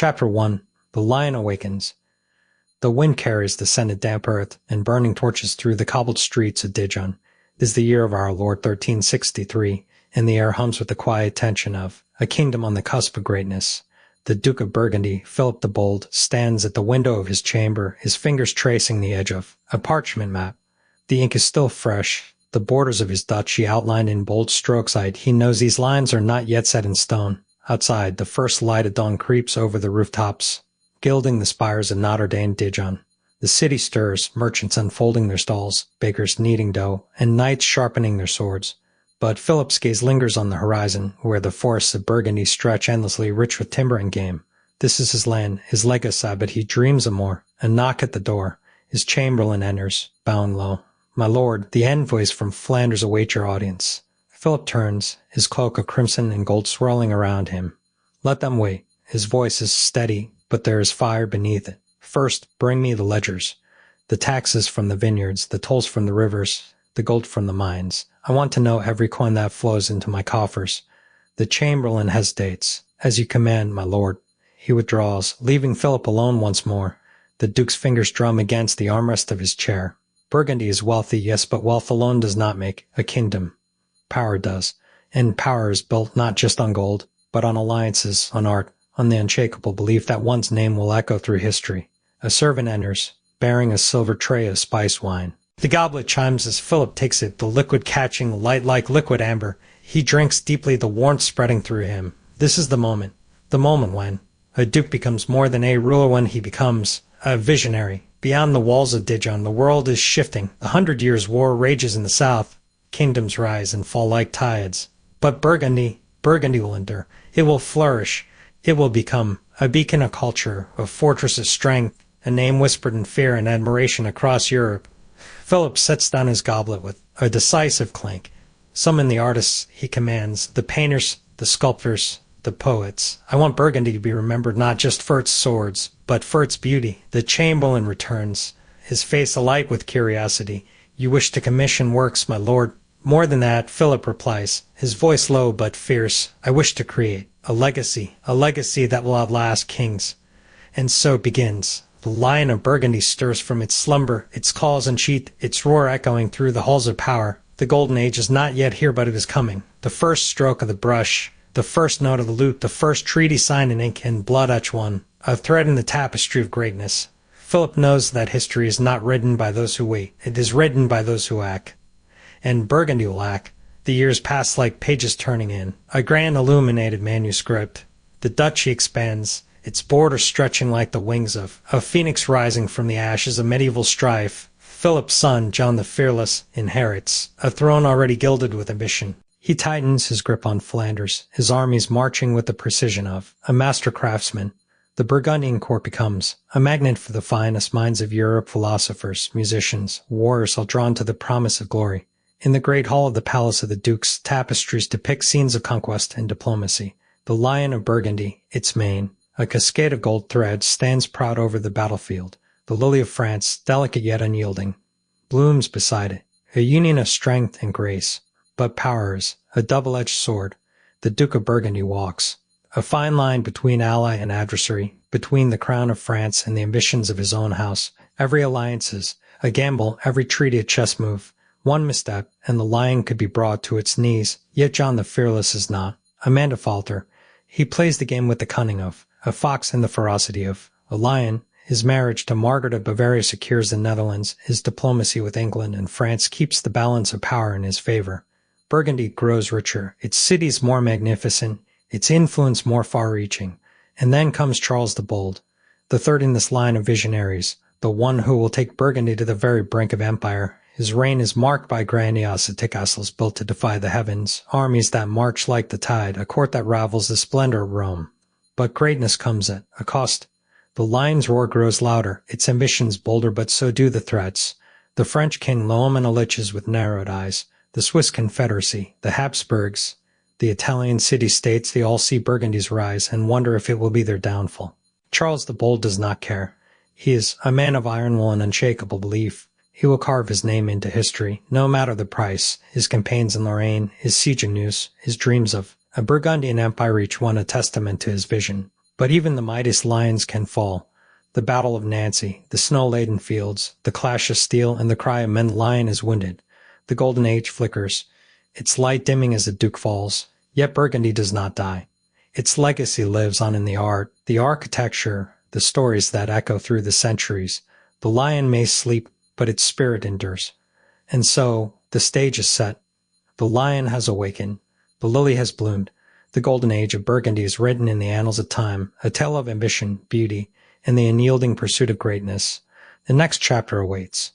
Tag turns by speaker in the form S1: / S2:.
S1: Chapter 1. The Lion Awakens. The wind carries the scented damp earth and burning torches through the cobbled streets of Dijon. It is the year of our Lord 1363, and the air hums with the quiet tension of a kingdom on the cusp of greatness. The Duke of Burgundy, Philip the Bold, stands at the window of his chamber, his fingers tracing the edge of a parchment map. The ink is still fresh. The borders of his duchy outlined in bold strokes. He knows these lines are not yet set in stone. Outside, the first light of dawn creeps over the rooftops, gilding the spires of Notre Dame Dijon. The city stirs, merchants unfolding their stalls, bakers kneading dough, and knights sharpening their swords. But Philip's gaze lingers on the horizon, where the forests of Burgundy stretch endlessly, rich with timber and game. This is his land, his legacy, but he dreams of more. A knock at the door. His chamberlain enters, bowing low. "My lord, the envoys from Flanders await your audience." Philip turns, his cloak of crimson and gold swirling around him. "Let them wait." His voice is steady, but there is fire beneath it. "First, bring me the ledgers. The taxes from the vineyards, the tolls from the rivers, the gold from the mines. I want to know every coin that flows into my coffers." The chamberlain hesitates. "As you command, my lord." He withdraws, leaving Philip alone once more. The duke's fingers drum against the armrest of his chair. Burgundy is wealthy, yes, but wealth alone does not make a kingdom. Power does. And power is built not just on gold, but on alliances, on art, on the unshakable belief that one's name will echo through history. A servant enters, bearing a silver tray of spice wine. The goblet chimes as Philip takes it, the liquid catching light like liquid amber. He drinks deeply, the warmth spreading through him. This is the moment when a duke becomes more than a ruler, when he becomes a visionary. Beyond the walls of Dijon, the world is shifting. The 100 Years' War rages in the south. Kingdoms rise and fall like tides. But Burgundy will endure. It will flourish. It will become a beacon of culture, a fortress of strength, a name whispered in fear and admiration across Europe. Philip sets down his goblet with a decisive clink. Summon the artists, he commands, the painters, the sculptors, the poets. I want Burgundy to be remembered not just for its swords, but for its beauty. The chamberlain returns, his face alight with curiosity. "You wish to commission works, my lord?" "More than that," Philip replies, his voice low but fierce. "I wish to create a legacy that will outlast kings." And so it begins. The Lion of Burgundy stirs from its slumber, its claws unsheathed, its roar echoing through the halls of power. The golden age is not yet here, but it is coming. The first stroke of the brush, the first note of the lute, the first treaty signed in ink and blood etched one, a thread in the tapestry of greatness. Philip knows that history is not written by those who wait. It is written by those who act. And Burgundy will act. The years pass like pages turning in. A grand illuminated manuscript. The duchy expands, its borders stretching like the wings of a phoenix rising from the ashes of medieval strife. Philip's son, John the Fearless, inherits a throne already gilded with ambition. He tightens his grip on Flanders, his armies marching with the precision of a master craftsman. The Burgundian court becomes a magnet for the finest minds of Europe, philosophers, musicians, warriors all drawn to the promise of glory. In the great hall of the palace of the dukes, tapestries depict scenes of conquest and diplomacy. The Lion of Burgundy, its mane, a cascade of gold threads, stands proud over the battlefield. The lily of France, delicate yet unyielding, blooms beside it, a union of strength and grace. But power is a double-edged sword. The Duke of Burgundy walks a fine line between ally and adversary, between the crown of France and the ambitions of his own house. Every alliance is a gamble, every treaty a chess move. One misstep, and the lion could be brought to its knees. Yet John the Fearless is not a man to falter. He plays the game with the cunning of a fox and the ferocity of a lion. His marriage to Margaret of Bavaria secures the Netherlands. His diplomacy with England and France keeps the balance of power in his favor. Burgundy grows richer, its cities more magnificent, its influence more far-reaching. And then comes Charles the Bold, the third in this line of visionaries, the one who will take Burgundy to the very brink of empire. His reign is marked by grandiosity, castles built to defy the heavens, armies that march like the tide, a court that rivals the splendor of Rome. But greatness comes at a cost. The lion's roar grows louder, its ambitions bolder, but so do the threats. The French king Loam liches with narrowed eyes, the Swiss Confederacy, the Habsburgs, the Italian city-states, they all see Burgundy's rise and wonder if it will be their downfall. Charles the Bold does not care. He is a man of iron will and unshakable belief. He will carve his name into history, no matter the price. His campaigns in Lorraine, his siege of Neuss, his dreams of a Burgundian empire each one a testament to his vision. But even the mightiest lions can fall. The battle of Nancy, the snow-laden fields, the clash of steel, and the cry of "Men, lion is wounded." The golden age flickers, its light dimming as the Duke falls. Yet Burgundy does not die. Its legacy lives on in the art, the architecture, the stories that echo through the centuries. The lion may sleep, but its spirit endures. And so, the stage is set. The lion has awakened. The lily has bloomed. The golden age of Burgundy is written in the annals of time, a tale of ambition, beauty, and the unyielding pursuit of greatness. The next chapter awaits.